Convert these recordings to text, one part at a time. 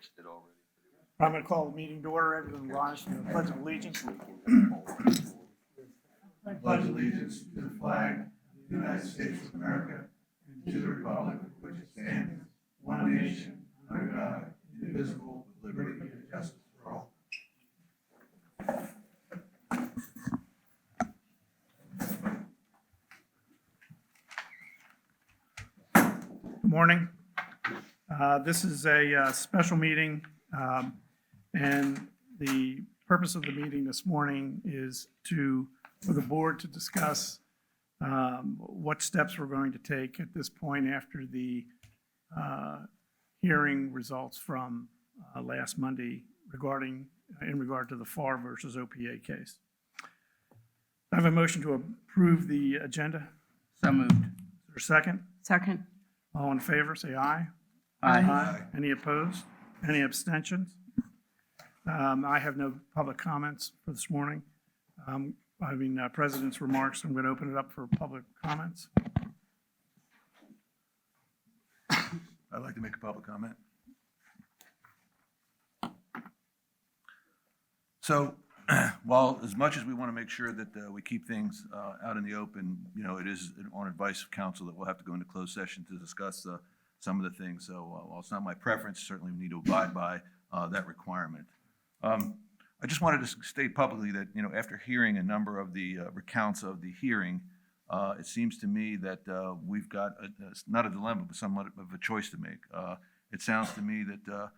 listed already. I'm going to call the meeting to order. Everyone rise for the Pledge of Allegiance. I pledge allegiance to the flag of the United States of America and to the republic for which it stands, one nation, under God, indivisible, with liberty and justice for all. Good morning. This is a special meeting, and the purpose of the meeting this morning is for the board to discuss what steps we're going to take at this point after the hearing results from last Monday in regard to the FAR versus OPA case. I have a motion to approve the agenda. So moved. Is there a second? Second. All in favor, say aye. Aye. Any opposed? Any abstentions? I have no public comments for this morning. President's remarks. I'm going to open it up for public comments. I'd like to make a public comment. So, while as much as we want to make sure that we keep things out in the open, it is on advice of counsel that we'll have to go into closed session to discuss some of the things. So, while it's not my preference, certainly we need to abide by that requirement. I just wanted to state publicly that, after hearing a number of the recounts of the hearing, it seems to me that we've got not a dilemma, but somewhat of a choice to make. It sounds to me that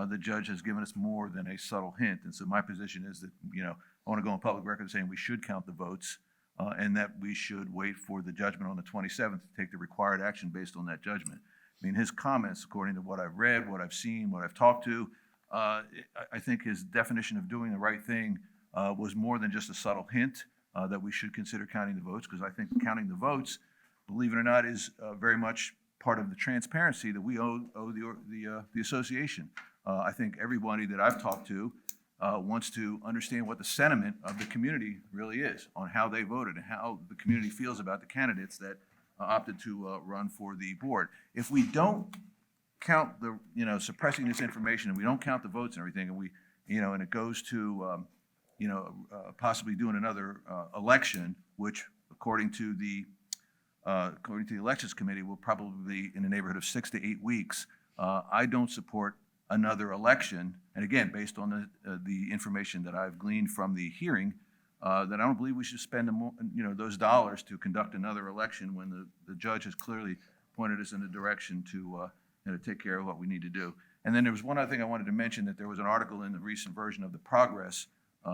the judge has given us more than a subtle hint. And so my position is that, I want to go on public record saying we should count the votes and that we should wait for the judgment on the 27th to take the required action based on that judgment. I mean, his comments, according to what I've read, what I've seen, what I've talked to, I think his definition of doing the right thing was more than just a subtle hint that we should consider counting the votes, because I think counting the votes, believe it or not, is very much part of the transparency that we owe the association. I think everybody that I've talked to wants to understand what the sentiment of the community really is on how they voted and how the community feels about the candidates that opted to run for the board. If we don't count the, suppressing this information, and we don't count the votes and everything, and and it goes to, possibly doing another election, which according to the elections committee will probably be in the neighborhood of 6 to 8 weeks. I don't support another election, and again, based on the information that I've gleaned from the hearing, that I don't believe we should spend those dollars to conduct another election when the judge has clearly pointed us in the direction to take care of what we need to do. And then there was one other thing I wanted to mention, that there was an article in the recent version of the Progress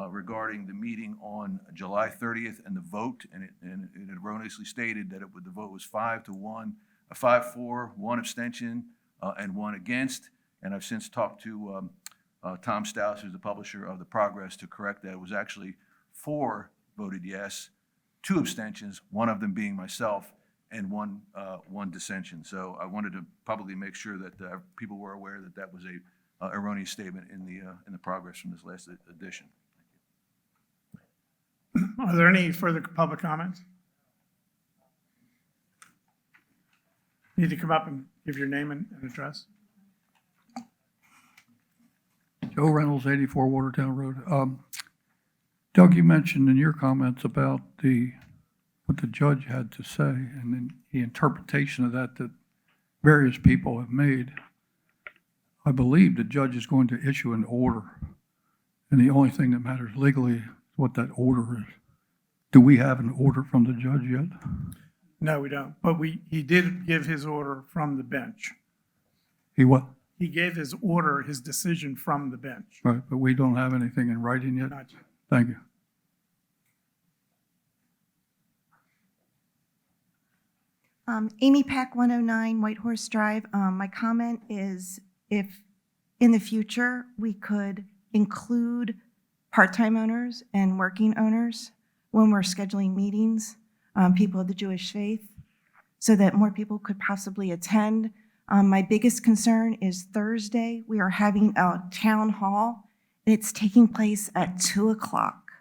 regarding the meeting on July 30th and the vote, and it erroneously stated that the vote was 5-1, 5-4, 1 abstention, and 1 against. And I've since talked to Tom Stouse, who's the publisher of the Progress, to correct that. It was actually 4 voted yes, 2 abstentions, 1 of them being myself, and one dissension. So I wanted to publicly make sure that people were aware that that was a erroneous statement in the Progress from this last edition. Are there any further public comments? Need to come up and give your name and address. Joe Reynolds, 84 Watertown Road. Doug, you mentioned in your comments about what the judge had to say and then the interpretation of that various people have made. I believe the judge is going to issue an order, and the only thing that matters legally is what that order is. Do we have an order from the judge yet? No, we don't. But he did give his order from the bench. He what? He gave his order, his decision from the bench. Right, but we don't have anything in writing yet? Not yet. Thank you. Amy Pack, 109 White Horse Drive. My comment is, if in the future we could include part-time owners and working owners when we're scheduling meetings, people of the Jewish faith, so that more people could possibly attend. My biggest concern is Thursday. We are having a town hall, and it's taking place at 2 o'clock.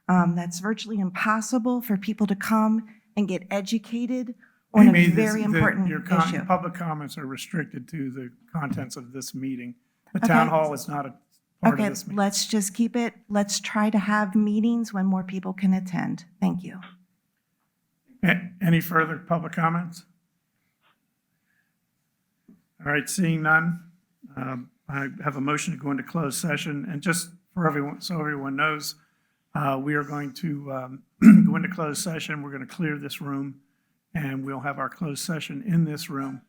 That's virtually impossible for people to come and get educated on a very important your issue. public comments are restricted to the contents of this meeting. The town Okay. hall is not a part Okay, of this meeting. let's just keep it, let's try to have meetings when more people can attend. Thank you. Any further public comments? All right, seeing none, I have a motion to go into closed session. And just for everyone, so everyone knows, we are going to go into closed session. We're going to clear this room, and we'll have our closed session in this room.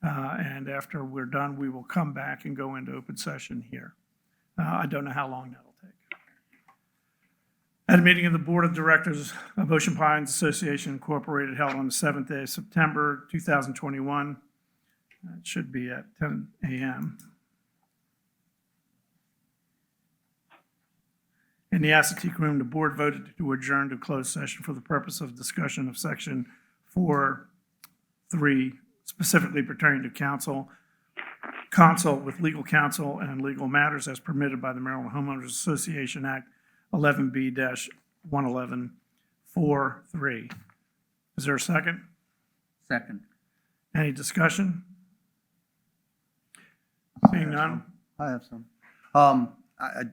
And after we're done, we will come back and go into open session here. I don't know how long that'll take. At a meeting of the Board of Directors of Ocean Pines Association Incorporated held on the 7th day of September 2021. It should be at 10 a.m. In the Assateague Room, the board voted to adjourn to closed session for the purpose of discussion of Section 4.3, specifically pertaining to consult with legal counsel and legal matters as permitted by the Maryland Homeowners Association Act 11B-111-4.3. Is there a second? Second. Any discussion? Seeing none? I have some.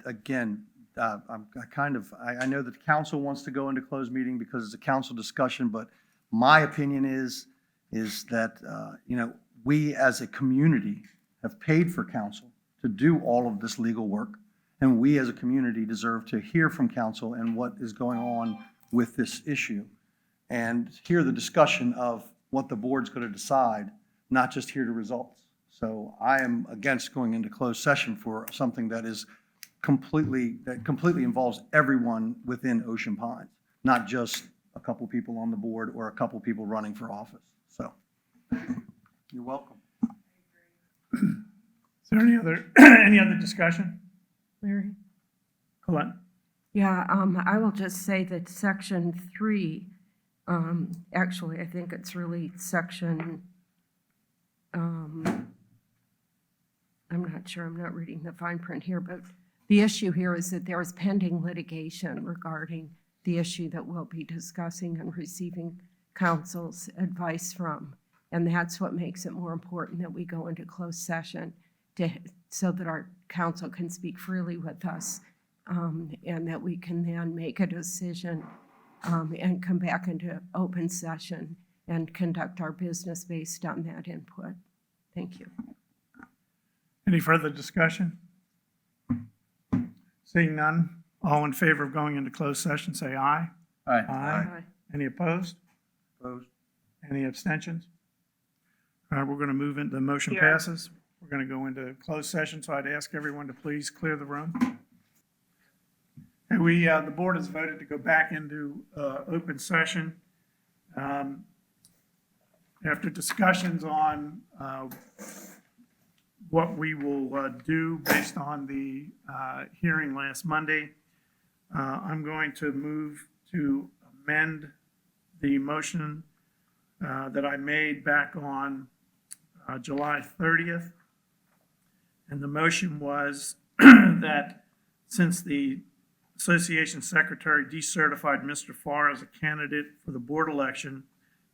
Again, I know that the council wants to go into closed meeting because it's a council discussion, but my opinion is that, we as a community have paid for council to do all of this legal work. And we as a community deserve to hear from council and what is going on with this issue. And hear the discussion of what the board's going to decide, not just hear the results. So I am against going into closed session for something that completely involves everyone within Ocean Pines, not just a couple people on the board or a couple people running for office. So you're welcome. Is there any other discussion? Larry? Colette? Yeah, I will just say that Section 3, actually, I think it's really Section, I'm not sure, I'm not reading the fine print here, but the issue here is that there is pending litigation regarding the issue that we'll be discussing and receiving counsel's advice from. And that's what makes it more important that we go into closed session so that our counsel can speak freely with us, and that we can then make a decision and come back into open session and conduct our business based on that input. Thank you. Any further discussion? Seeing none, all in favor of going into closed session, say aye. Aye. Aye. Any opposed? Opposed? Any abstentions? All right, we're going to move into, the motion Here. passes. We're going to go into closed session, so I'd ask everyone to please clear the room. And the board has voted to go back into open session. After discussions on what we will do based on the hearing last Monday, I'm going to move to amend the motion that I made back on July 30th. And the motion was that since the association secretary decertified Mr. Farr as a candidate for the board election,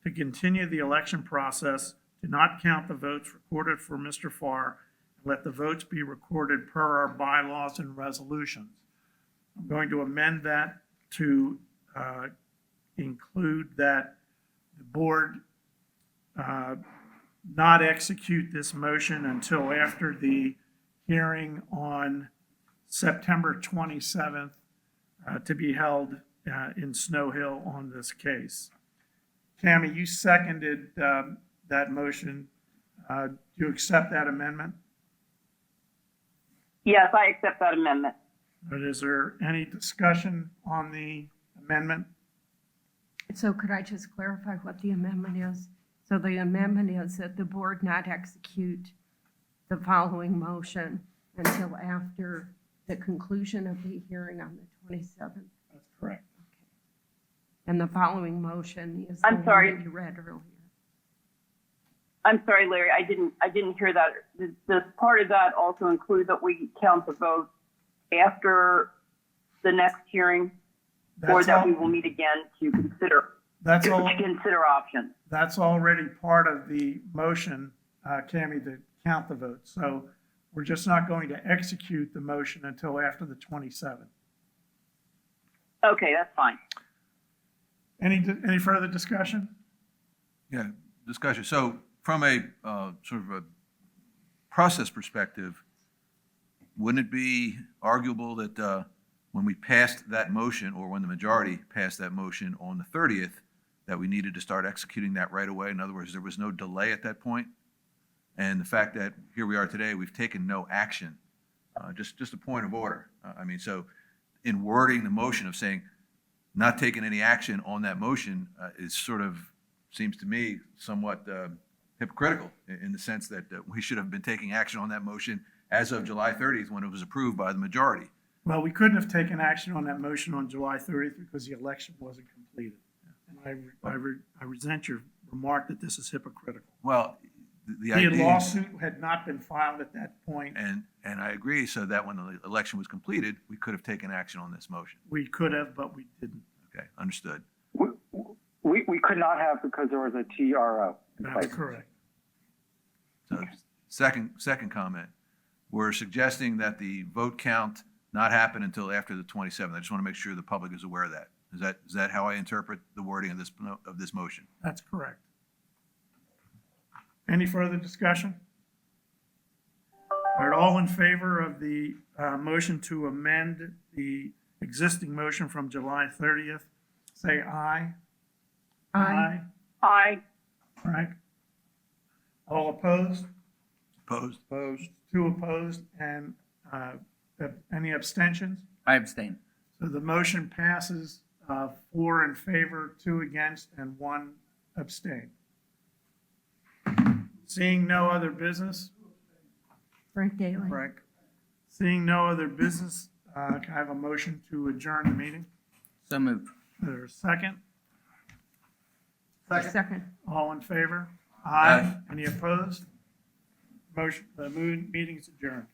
to continue the election process, to not count the votes recorded for Mr. Farr, and let the votes be recorded per our bylaws and resolutions. I'm going to amend that to include that the board not execute this motion until after the hearing on September 27th to be held in Snow Hill on this case. Tammy, you seconded that motion. Do you accept that amendment? Yes, I accept that amendment. But is there any discussion on the amendment? So could I just clarify what the amendment is? So the amendment is that the board not execute the following motion until after the conclusion of the hearing on the 27th. That's correct. And the following motion is the I'm one sorry. that you read earlier. I'm sorry, Larry, I didn't hear that. Does part of that also include that we count the votes after the next hearing? Or That's that all- we will meet again to consider options? That's already part of the motion, Tammy, to count the votes. So We're just not going to execute the motion until after the 27th. Okay, that's fine. Any further discussion? Yeah, discussion. So from a sort of a process perspective, wouldn't it be arguable that when we passed that motion, or when the majority passed that motion on the 30th, that we needed to start executing that right away? In other words, there was no delay at that point? And the fact that here we are today, we've taken no action, just a point of order. I mean, so in wording the motion of saying not taking any action on that motion is sort of, seems to me, somewhat hypocritical in the sense that we should have been taking action on that motion as of July 30th when it was approved by the majority. Well, we couldn't have taken action on that motion on July 30th because the election wasn't completed. And I resent your remark that this is hypocritical. Well, the The idea, lawsuit had not been filed at that point. and I agree, so that when the election was completed, we could have taken action on this motion. We could have, but we didn't. Okay, understood. We could not have because there was a TRO in That's place. correct. So second comment, we're suggesting that the vote count not happen until after the 27th. I just want to make sure the public is aware of that. Is that how I interpret the wording of this motion? That's correct. Any further discussion? All right, all in favor of the motion to amend the existing motion from July 30th, say aye. Aye. Aye. Frank? All opposed? Opposed? Opposed? Two opposed, and any abstentions? I abstain. So the motion passes 4 in favor, 2 against, and 1 abstain. Seeing no other business, Frank Daly. Frank, seeing no other business, can I have a motion to adjourn the meeting? So moved. There's a second? Second. All in favor? Aye. Any opposed? Motion, the meeting is adjourned.